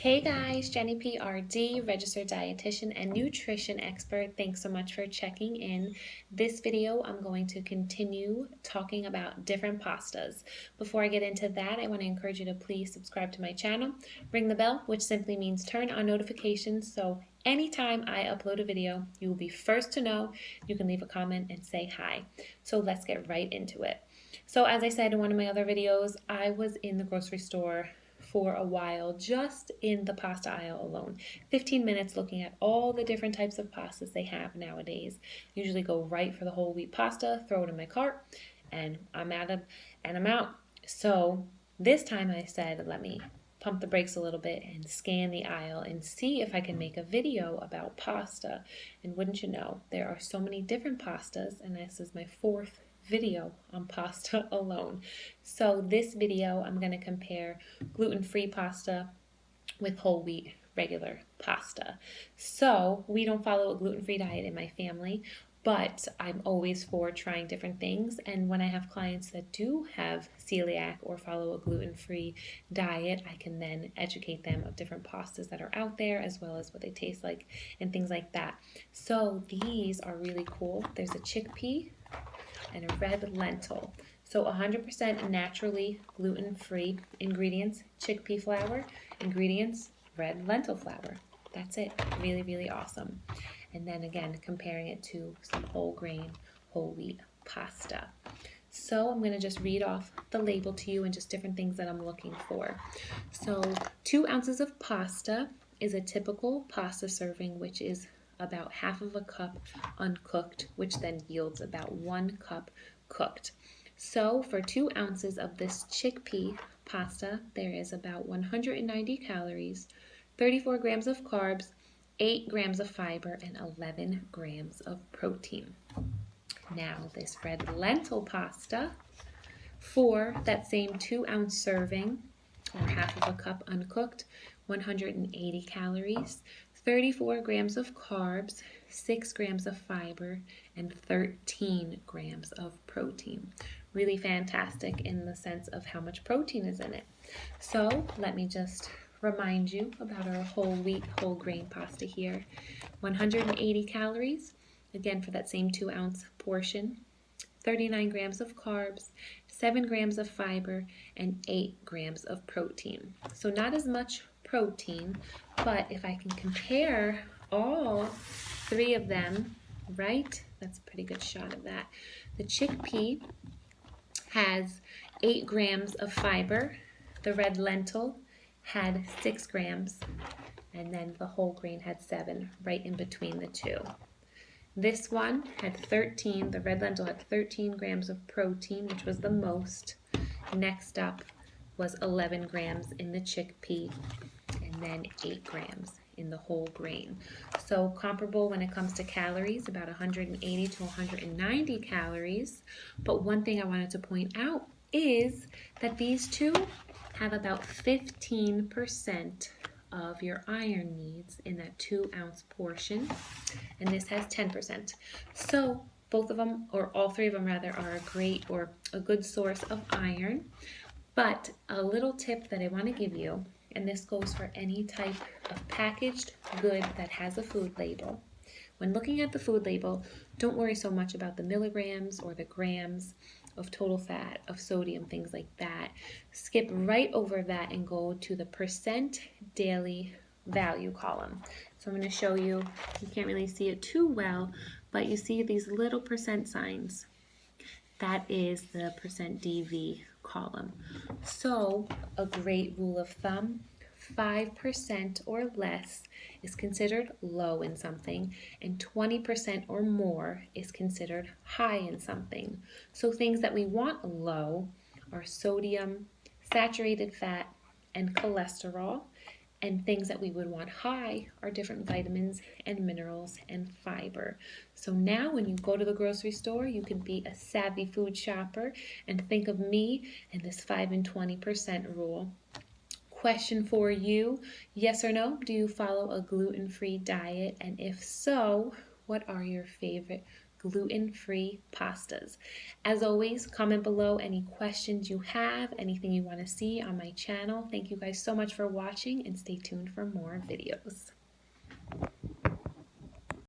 Hey guys, Jenny PRD, registered dietitian and nutrition expert. Thanks so much for checking in. This video, I'm going to continue talking about different pastas. Before I get into that, I want to encourage you to please subscribe to my channel, ring the bell, which simply means turn on notifications so anytime I upload a video, you will be first to know. You can leave a comment and say hi. So let's get right into it. So as I said in one of my other videos, I was in the grocery store for a while just in the pasta aisle alone. 15 minutes looking at all the different types of pastas they have nowadays. Usually go right for the whole wheat pasta, throw it in my cart, and I'm out. So this time I said, let me pump the brakes a little bit and scan the aisle and see if I can make a video about pasta. And wouldn't you know, there are so many different pastas, and this is my fourth video on pasta alone. So this video, I'm going to compare gluten-free pasta with whole wheat regular pasta. So we don't follow a gluten-free diet in my family, but I'm always for trying different things. And when I have clients that do have celiac or follow a gluten-free diet, I can then educate them of different pastas that are out there, as well as what they taste like and things like that. So these are really cool. There's a chickpea and a red lentil. So 100% naturally gluten-free ingredients, chickpea flour, ingredients, red lentil flour. That's it. Really, really awesome. And then again, comparing it to some whole grain, whole wheat pasta. So I'm going to just read off the label to you and just different things that I'm looking for. So 2 ounces of pasta is a typical pasta serving, which is about half of a cup uncooked, which then yields about 1 cup cooked. So for 2 ounces of this chickpea pasta, there is about 190 calories, 34 grams of carbs, 8 grams of fiber, and 11 grams of protein. Now this red lentil pasta, for that same 2 ounce serving, or half of a cup uncooked, 180 calories, 34 grams of carbs, 6 grams of fiber, and 13 grams of protein. Really fantastic in the sense of how much protein is in it. So let me just remind you about our whole wheat, whole grain pasta here. 180 calories, again for that same 2 ounce portion, 39 grams of carbs, 7 grams of fiber, and 8 grams of protein. So not as much protein, but if I can compare all 3 of them, right? That's a pretty good shot of that. The chickpea has 8 grams of fiber. The red lentil had 6 grams, and then the whole grain had 7, right in between the two. This one had 13, the red lentil had 13 grams of protein, which was the most. Next up was 11 grams in the chickpea, and then 8 grams in the whole grain. So comparable when it comes to calories, about 180 to 190 calories. But one thing I wanted to point out is that these two have about 15% of your iron needs in that 2 ounce portion, and this has 10%. So both of them, or all 3 of them rather, are a great or a good source of iron. But a little tip that I want to give you, and this goes for any type of packaged good that has a food label. When looking at the food label, don't worry so much about the milligrams or the grams of total fat, of sodium, things like that. Skip right over that and go to the percent daily value column. So I'm going to show you, you can't really see it too well, but you see these little percent signs. That is the percent DV column. So a great rule of thumb, 5% or less is considered low in something, and 20% or more is considered high in something. So things that we want low are sodium, saturated fat, and cholesterol. And things that we would want high are different vitamins and minerals and fiber. So now when you go to the grocery store, you can be a savvy food shopper and think of me and this 5 and 20% rule. Question for you, yes or no, do you follow a gluten-free diet? And if so, what are your favorite gluten-free pastas. As always, comment below any questions you have, anything you want to see on my channel. Thank you guys so much for watching, and stay tuned for more videos.